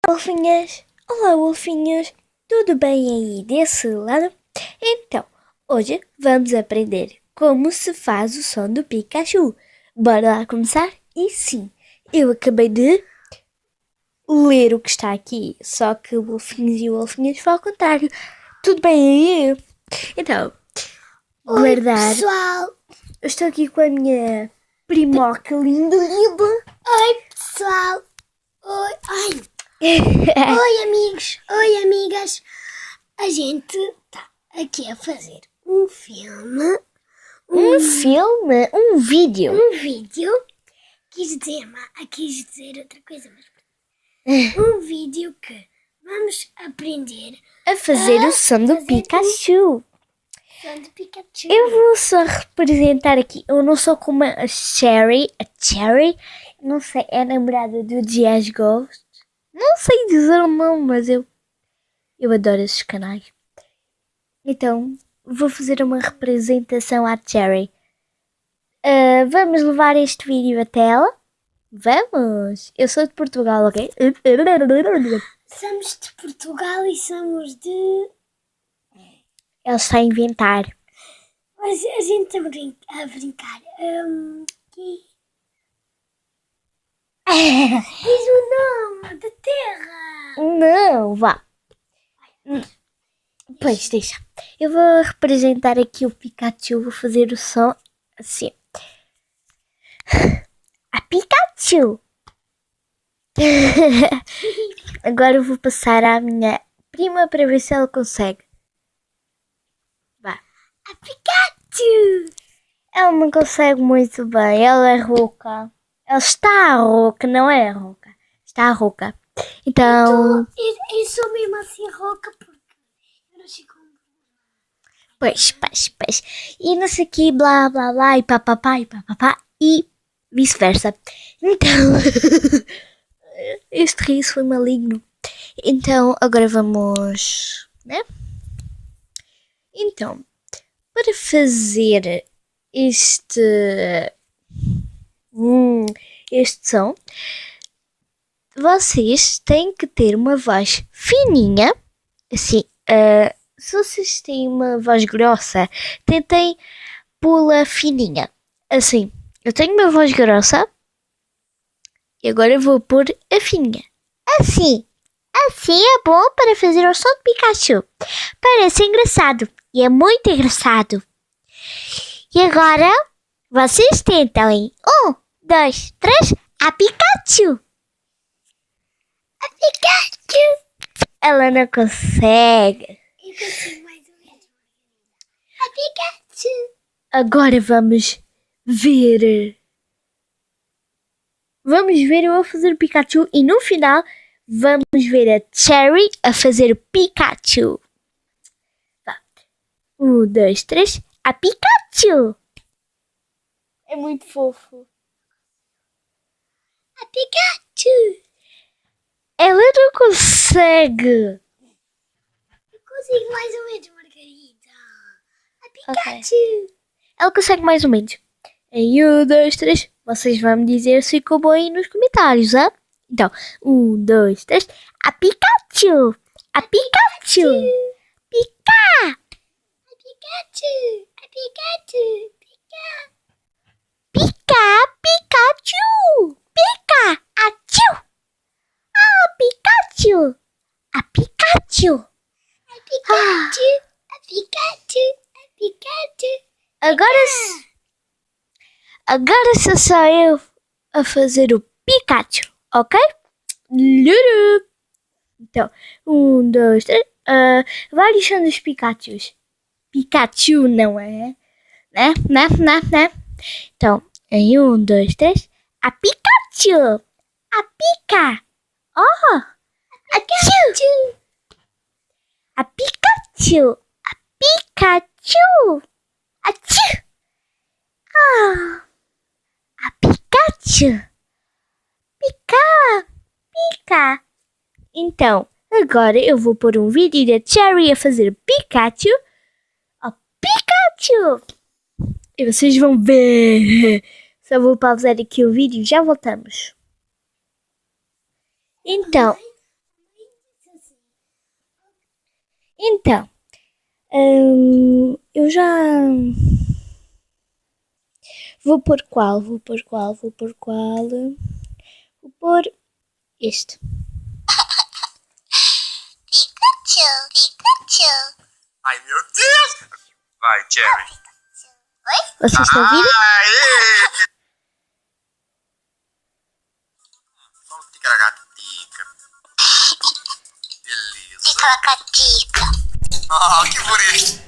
Wolfinhas! Olá, wolfinhos! Tudo bem aí desse lado? Então, hoje vamos aprender como se faz o som do Pikachu. Bora lá começar? E sim, eu acabei de ler o que está aqui, só que o wolfinhos e o wolfinhas foi ao contrário. Tudo bem aí? Então, Oi, guardar. pessoal! Eu estou aqui com a minha primoca linda. Oi, pessoal! Oi, oi, amigos! Oi, amigas! A gente está aqui a fazer um filme, Um filme? Um vídeo? um vídeo. Quis dizer outra coisa, mas um vídeo que vamos aprender A fazer o som do fazer Pikachu. som de Pikachu. Eu vou só representar aqui. Eu não sou como a Cherry. Não sei, é a namorada do Diaz Ghost. Não sei dizer o nome, mas eu adoro esses canais. Então, vou fazer uma representação à Cherry. Vamos levar este vídeo até ela? Vamos! Eu sou de Portugal, ok? Somos de Portugal e somos de... Ela está a inventar. Mas a gente está a brincar. Diz o nome da terra. Não, vá. Pois, deixa. Eu vou representar aqui o Pikachu. Vou fazer o som assim. A Pikachu! Agora eu vou passar à minha prima para ver se ela consegue. Vá. A Pikachu! Ela não consegue muito bem. Ela é rouca. Ela está rouca, não é rouca. Está rouca. Então... Eu sou mesmo assim rouca porque eu não sei como. Pois. E não sei o que, blá, blá, blá, e papapá, e vice-versa. Então, este riso foi maligno. Então, agora vamos, né? Então, para fazer este som, vocês têm que ter uma voz fininha, assim, se vocês têm uma voz grossa, tentem pô-la fininha. Assim, eu tenho uma voz grossa e agora eu vou pôr a fininha. Assim é bom para fazer o som de Pikachu. Parece engraçado e é muito engraçado. E agora vocês tentam em 1, 2, 3, a Pikachu. A Pikachu! Ela não consegue. Eu consigo mais ou menos. A Pikachu! Agora vamos ver. Vamos ver eu a fazer o Pikachu e no final vamos ver a Cherry a fazer o Pikachu. 1, 2, 3, a Pikachu! É muito fofo. A Pikachu! Ela não consegue. Eu consigo mais ou menos, Margarida. A Pikachu! Ela consegue mais ou menos. Em 1, 2, 3. Vocês vão me dizer se ficou bom aí nos comentários, hein? Então, 1, 2, 3. A Pikachu! A Pikachu! Pica! A Pikachu! A Pikachu! Pica! Pikachu! Pica! Atiu! Ah, Pikachu! A Pikachu! A Pikachu! A Pikachu! A Pikachu! Agora sou só eu a fazer o Pikachu, ok? Luru. Então, 1, 2, 3. Vários são dos Pikachus. Pikachu não é? Né? Então, em 1, 2, 3. A Pikachu! A Pica! Oh! A Pikachu! A Pikachu! A Pikachu! Atiu! Ah! A Pikachu! Pica! Então, agora eu vou pôr um vídeo da Cherry a fazer Pikachu. Oh, Pikachu! E vocês vão ver. Só vou pausar aqui o vídeo e já voltamos. Então, Então, eu já vou pôr qual? Vou pôr este. Pikachu. Ai, meu Deus! Vai, Jerry. Vocês estão a ouvir? Aê! Só um tica-lacatica. Beleza. Tica-lacatica. Ah, que bonito.